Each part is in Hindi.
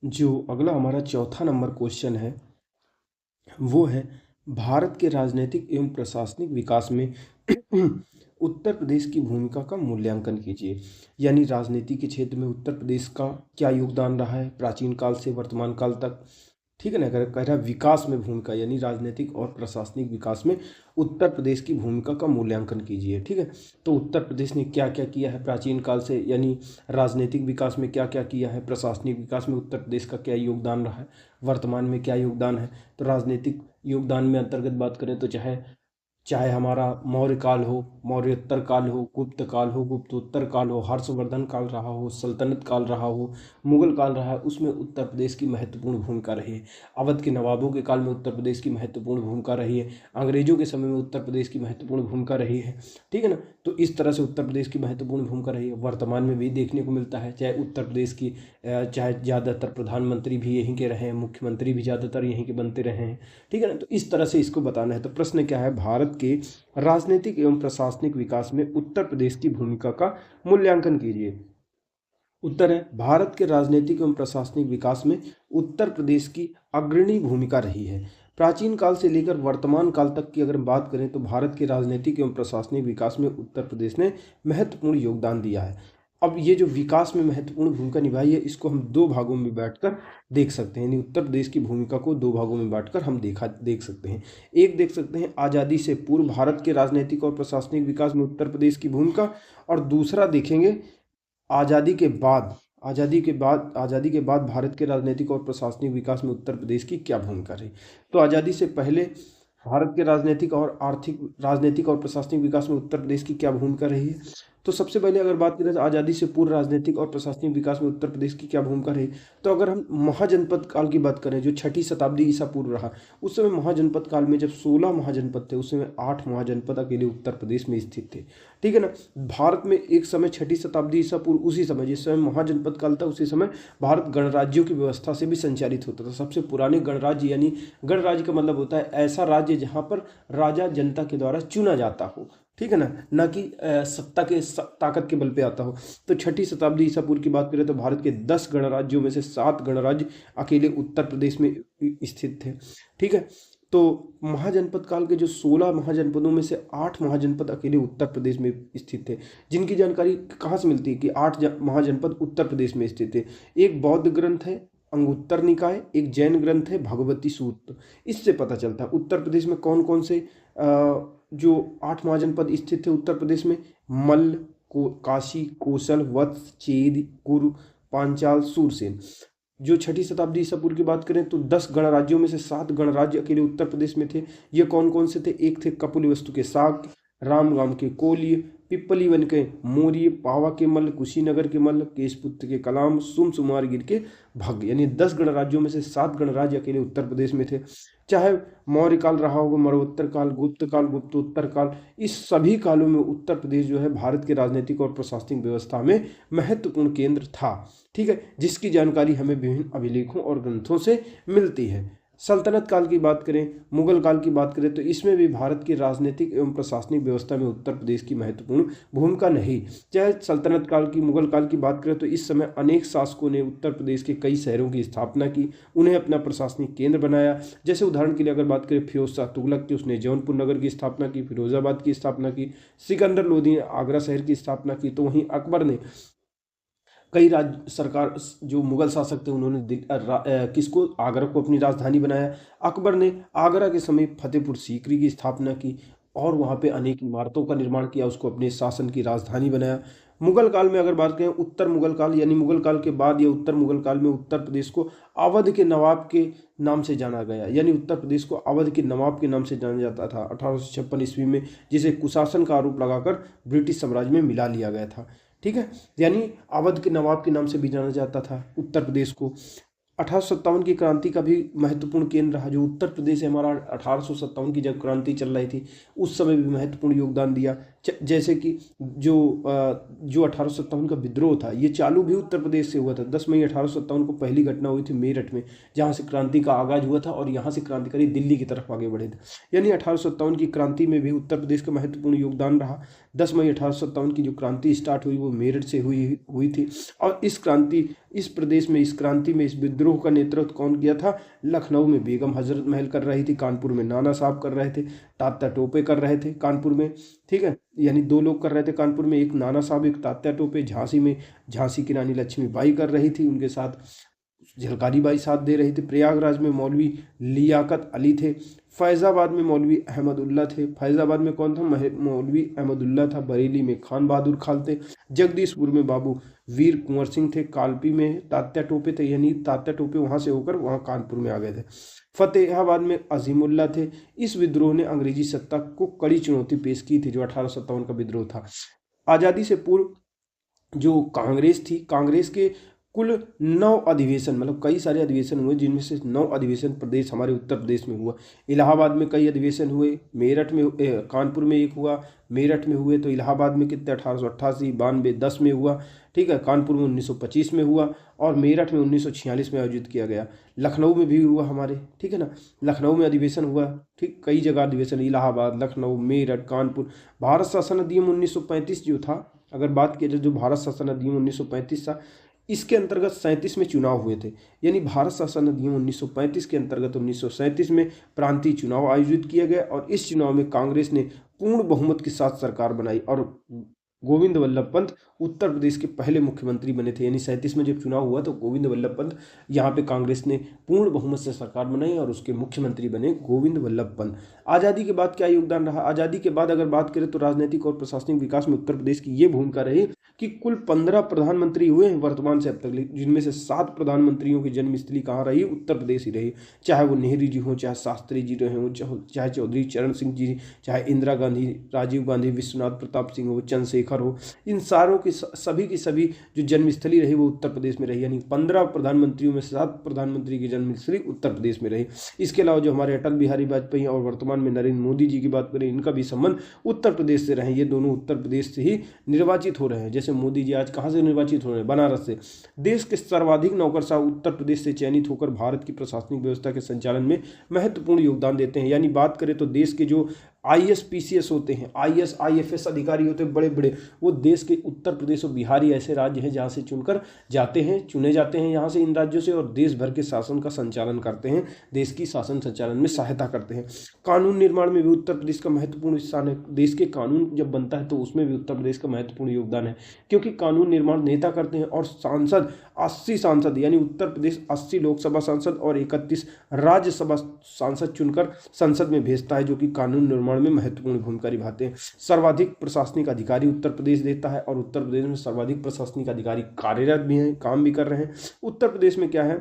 जो अगला हमारा चौथा नंबर क्वेश्चन है वो है, भारत के राजनीतिक एवं प्रशासनिक विकास में उत्तर प्रदेश की भूमिका का मूल्यांकन कीजिए। यानी राजनीति के क्षेत्र में उत्तर प्रदेश का क्या योगदान रहा है प्राचीन काल से वर्तमान काल तक। ठीक है ना, कह रहा है विकास में भूमिका, यानी राजनीतिक और प्रशासनिक विकास में उत्तर प्रदेश की भूमिका का मूल्यांकन कीजिए। ठीक है, तो उत्तर प्रदेश ने क्या क्या किया है प्राचीन काल से, यानी राजनीतिक विकास में क्या क्या किया है, प्रशासनिक विकास में उत्तर प्रदेश का क्या योगदान रहा है, वर्तमान में क्या योगदान है। तो राजनीतिक योगदान में अंतर्गत बात करें तो चाहे चाहे हमारा मौर्य काल हो, मौर्योत्तर काल हो, गुप्त काल हो, गुप्तोत्तर काल हो, हर्षवर्धन काल रहा हो, सल्तनत काल रहा हो, मुगल काल रहा है, उसमें उत्तर प्रदेश की महत्वपूर्ण भूमिका रही है। अवध के नवाबों के काल में उत्तर प्रदेश की महत्वपूर्ण भूमिका रही है। अंग्रेजों के समय में उत्तर प्रदेश की महत्वपूर्ण भूमिका रही है। ठीक है ना, तो इस तरह से उत्तर प्रदेश की महत्वपूर्ण भूमिका रही है। वर्तमान में भी देखने को मिलता है, चाहे उत्तर प्रदेश की चाहे ज़्यादातर प्रधानमंत्री भी यहीं के रहे हैं, मुख्यमंत्री भी ज़्यादातर यहीं के बनते रहे हैं। ठीक है ना, तो इस तरह से इसको बताना है। तो प्रश्न क्या है, भारत के राजनीतिक एवं प्रशासनिक विकास में उत्तर प्रदेश की भूमिका का मूल्यांकन कीजिए। उत्तर है, भारत के राजनीतिक एवं प्रशासनिक विकास में उत्तर प्रदेश की अग्रणी भूमिका रही है। प्राचीन काल से लेकर वर्तमान काल तक की अगर बात करें तो भारत के राजनीतिक एवं प्रशासनिक विकास में उत्तर प्रदेश ने महत्वपूर्ण योगदान दिया है। अब ये जो विकास में महत्वपूर्ण भूमिका निभाई है, इसको हम दो भागों में बांटकर देख सकते हैं। यानी उत्तर प्रदेश की भूमिका को दो भागों में बांटकर हम देख सकते हैं। एक देख सकते हैं आज़ादी से पूर्व भारत के राजनीतिक और प्रशासनिक विकास में उत्तर प्रदेश की भूमिका, और दूसरा देखेंगे आज़ादी के बाद आज़ादी के बाद भारत के राजनीतिक और प्रशासनिक विकास में उत्तर प्रदेश की क्या भूमिका रही। तो आज़ादी से पहले भारत के राजनीतिक और प्रशासनिक विकास में उत्तर प्रदेश की क्या भूमिका रही है। तो सबसे पहले अगर बात करें तो आज़ादी से पूर्व राजनीतिक और प्रशासनिक विकास में उत्तर प्रदेश की क्या भूमिका रही। तो अगर हम महाजनपद काल की बात करें, जो 6ठी शताब्दी ईसा पूर्व रहा, उस समय महाजनपद काल में जब 16 महाजनपद थे, उस समय 8 महाजनपद अकेले उत्तर प्रदेश में स्थित थे। ठीक है ना, भारत में एक समय 6ठी शताब्दी ईसा पूर्व, उसी समय जिस समय महाजनपद काल था, उसी समय भारत गणराज्यों की व्यवस्था से भी संचालित होता था। सबसे पुराने गणराज्य, यानी गणराज्य का मतलब होता है ऐसा राज्य जहाँ पर राजा जनता के द्वारा चुना जाता हो। ठीक है ना कि सत्ता के ताकत के बल पे आता हो। तो 6ठी शताब्दी ईसा पूर्व की बात करें तो भारत के 10 गणराज्यों में से 7 गणराज्य अकेले उत्तर प्रदेश में स्थित थे। ठीक है, तो महाजनपद काल के जो 16 महाजनपदों में से 8 महाजनपद अकेले उत्तर प्रदेश में स्थित थे। जिनकी जानकारी कहाँ से मिलती है कि 8 महाजनपद उत्तर प्रदेश में स्थित थे। एक बौद्ध ग्रंथ है अंगुत्तर निकाय, एक जैन ग्रंथ है भगवती सूत्र। इससे पता चलता है उत्तर प्रदेश में कौन कौन से जो 8 महाजनपद स्थित थे उत्तर प्रदेश में। मल्ल, काशी, कोसल, वत्स, चेद, कुरु, पांचाल, सूरसेन। जो 6ठी शताब्दी ईसा पूर्व की बात करें तो 10 गणराज्यों में से 7 गणराज्य अकेले उत्तर प्रदेश में थे। ये कौन कौन से थे। एक थे कपिलवस्तु के शाक्य, रामगाम के कोल्य, पिपली वन के मौर्य, पावा के मल्ल, कुशीनगर के मल्ल, केशपुत्र के कलाम, सुमसुमारगिर के भग। यानी 10 गणराज्यों में से 7 गणराज्य अकेले उत्तर प्रदेश में थे। चाहे मौर्य काल रहा होगा, मरणोत्तर काल, गुप्त काल, गुप्तोत्तर काल, इस सभी कालों में उत्तर प्रदेश जो है भारत के राजनीतिक और प्रशासनिक व्यवस्था में महत्वपूर्ण केंद्र था। ठीक है, जिसकी जानकारी हमें विभिन्न अभिलेखों और ग्रंथों से मिलती है। सल्तनत काल की बात करें, मुगल काल की बात करें तो इसमें भी भारत की राजनीतिक एवं प्रशासनिक व्यवस्था में उत्तर प्रदेश की महत्वपूर्ण भूमिका नहीं। चाहे सल्तनत काल की, मुगल काल की बात करें तो इस समय अनेक शासकों ने उत्तर प्रदेश के कई शहरों की स्थापना की, उन्हें अपना प्रशासनिक केंद्र बनाया। जैसे उदाहरण के लिए अगर बात करें फिरोज शाह तुगलक की, उसने जौनपुर नगर की स्थापना की, फिरोजाबाद की स्थापना की। सिकंदर लोदी ने आगरा शहर की स्थापना की। तो वहीं अकबर ने कई राज्य सरकार, जो मुगल शासक थे उन्होंने किसको, आगरा को अपनी राजधानी बनाया। अकबर ने आगरा के समीप फतेहपुर सीकरी की स्थापना की और वहाँ पे अनेक इमारतों का निर्माण किया, उसको अपने शासन की राजधानी बनाया। मुगल काल में अगर बात करें, उत्तर मुगल काल यानी मुगल काल के बाद या उत्तर मुगल काल में उत्तर प्रदेश को अवध के नवाब के नाम से जाना गया। यानी उत्तर प्रदेश को अवध के नवाब के नाम से जाना जाता था 1856 ईस्वी में, जिसे कुशासन का आरोप लगाकर ब्रिटिश साम्राज्य में मिला लिया गया था। ठीक है, यानी अवध के नवाब के नाम से भी जाना जाता था उत्तर प्रदेश को। 1857 की क्रांति का भी महत्वपूर्ण केंद्र रहा। जो उत्तर प्रदेश है हमारा, 1857 की जब क्रांति चल रही थी उस समय भी महत्वपूर्ण योगदान दिया। जैसे कि जो 1857 का विद्रोह था, ये चालू भी उत्तर प्रदेश से हुआ था। 10 मई 1857 को पहली घटना हुई थी मेरठ में, जहाँ से क्रांति का आगाज हुआ था और यहाँ से क्रांतिकारी दिल्ली की तरफ आगे बढ़े थे। यानी 1857 की क्रांति में भी उत्तर प्रदेश का महत्वपूर्ण योगदान रहा। 10 मई 1857 की जो क्रांति स्टार्ट हुई वो मेरठ से हुई थी। और इस क्रांति में इस विद्रोह का नेतृत्व कौन किया था? लखनऊ में बेगम हजरत महल कर रही थी, कानपुर में नाना साहब कर रहे थे, तात्या टोपे कर रहे थे कानपुर में, ठीक है। यानी दो लोग कर रहे थे कानपुर में, एक नाना साहब एक तात्या टोपे। झांसी में झांसी की रानी लक्ष्मीबाई कर रही थी, उनके साथ झलकारी बाई साथ दे रही थी। प्रयागराज में मौलवी लियाकत अली थे। फैज़ाबाद में मौलवी अहमदुल्ला थे। फैज़ाबाद में कौन था? मौलवी अहमदुल्ला था। बरेली में खान बहादुर खान थे। जगदीशपुर में बाबू वीर कुंवर सिंह थे। कालपी में तात्या टोपे थे, यानी तात्या टोपे वहाँ से होकर वहाँ कानपुर में आ गए थे। फतेहाबाद में अजीमुल्ला थे। इस विद्रोह ने अंग्रेजी सत्ता को कड़ी चुनौती पेश की थी, जो 1857 का विद्रोह था। आज़ादी से पूर्व जो कांग्रेस थी, कांग्रेस के कुल 9 अधिवेशन, मतलब कई सारे अधिवेशन हुए, जिनमें से 9 अधिवेशन प्रदेश हमारे उत्तर प्रदेश में हुआ। इलाहाबाद में कई अधिवेशन हुए, मेरठ में कानपुर में एक हुआ, मेरठ में हुए तो इलाहाबाद में कितने 1888, 92, 10 में हुआ, ठीक है। कानपुर में 1925 में हुआ और मेरठ में 1946 में आयोजित किया गया। लखनऊ में भी हुआ हमारे, ठीक है ना, लखनऊ में अधिवेशन हुआ, ठीक। कई जगह अधिवेशन, इलाहाबाद, लखनऊ, मेरठ, कानपुर। भारत शासन अधिनियम 1935 जो था, अगर बात की जाए जो भारत शासन अधिनियम 1935 था, इसके अंतर्गत 37 में चुनाव हुए थे। यानी भारत शासन अधिनियम 1935 के अंतर्गत 1937 में प्रांतीय चुनाव आयोजित किया गया और इस चुनाव में कांग्रेस ने पूर्ण बहुमत के साथ सरकार बनाई और गोविंद वल्लभ पंत उत्तर प्रदेश के पहले मुख्यमंत्री बने थे। यानी 37 में जब चुनाव हुआ तो गोविंद वल्लभ पंत, यहाँ पे कांग्रेस ने पूर्ण बहुमत से सरकार बनाई और उसके मुख्यमंत्री बने गोविंद वल्लभ पंत। आज़ादी के बाद क्या योगदान रहा? आज़ादी के बाद अगर बात करें तो राजनीतिक और प्रशासनिक विकास में उत्तर प्रदेश की ये भूमिका रही कि कुल 15 प्रधानमंत्री हुए हैं वर्तमान से अब तक, जिनमें से 7 प्रधानमंत्रियों की जन्मस्थली कहाँ रही? उत्तर प्रदेश ही रही। चाहे वो नेहरू जी हों, चाहे शास्त्री जी रहे हों, चाहे चौधरी चरण सिंह जी, चाहे इंदिरा गांधी, राजीव गांधी, विश्वनाथ प्रताप सिंह हो, चंद्रशेखर हो, इन सारों की सभी जो जन्मस्थली रही वो उत्तर प्रदेश में रही। यानी 15 प्रधानमंत्रियों में 7 प्रधानमंत्री की जन्मस्थली उत्तर प्रदेश में रही। इसके अलावा जो हमारे अटल बिहारी वाजपेयी और वर्तमान में नरेंद्र मोदी जी की बात करें, इनका भी संबंध उत्तर प्रदेश से रहे। ये दोनों उत्तर प्रदेश से ही निर्वाचित हो रहे हैं। जैसे मोदी जी आज कहाँ से निर्वाचित हो रहे हैं? बनारस से। देश के सर्वाधिक नौकरशाह उत्तर प्रदेश से चयनित होकर भारत की प्रशासनिक व्यवस्था के संचालन में महत्वपूर्ण योगदान देते हैं। यानी बात करें तो देश के जो IAS PCS होते हैं, IAS IFS अधिकारी होते हैं बड़े बड़े, वो देश के उत्तर प्रदेश और बिहार ही ऐसे राज्य हैं जहाँ से चुनकर जाते हैं, चुने जाते हैं यहाँ से, इन राज्यों से, और देश भर के शासन का संचालन करते हैं, देश की शासन संचालन में सहायता करते हैं। कानून निर्माण में भी उत्तर प्रदेश का महत्वपूर्ण स्थान है। देश के कानून जब बनता है तो उसमें भी उत्तर प्रदेश का महत्वपूर्ण योगदान है, क्योंकि कानून निर्माण नेता करते हैं और सांसद 80 सांसद, यानी उत्तर प्रदेश 80 लोकसभा सांसद और 31 राज्यसभा सांसद चुनकर संसद में भेजता है, जो कि कानून निर्माण में महत्वपूर्ण भूमिका निभाते हैं। सर्वाधिक प्रशासनिक अधिकारी उत्तर प्रदेश देता है और उत्तर प्रदेश में सर्वाधिक प्रशासनिक अधिकारी कार्यरत भी हैं, काम भी कर रहे हैं। उत्तर प्रदेश में क्या है?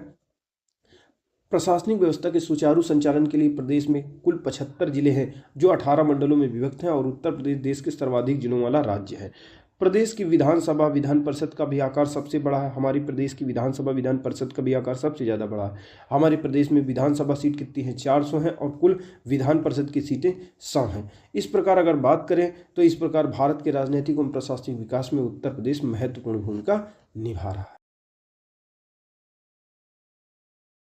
प्रशासनिक व्यवस्था के सुचारू संचालन के लिए प्रदेश में कुल 75 जिले हैं, जो 18 मंडलों में विभक्त हैं और उत्तर प्रदेश देश के सर्वाधिक जिलों वाला राज्य है। प्रदेश की विधानसभा विधान परिषद का भी आकार सबसे बड़ा है। हमारी प्रदेश की विधानसभा विधान परिषद का भी आकार सबसे ज़्यादा बड़ा है। हमारे प्रदेश में विधानसभा सीट कितनी है? 400 हैं और कुल विधान परिषद की सीटें 100 हैं। इस प्रकार अगर बात करें तो इस प्रकार भारत के राजनीतिक एवं प्रशासनिक विकास में उत्तर प्रदेश महत्वपूर्ण भूमिका निभा रहा है।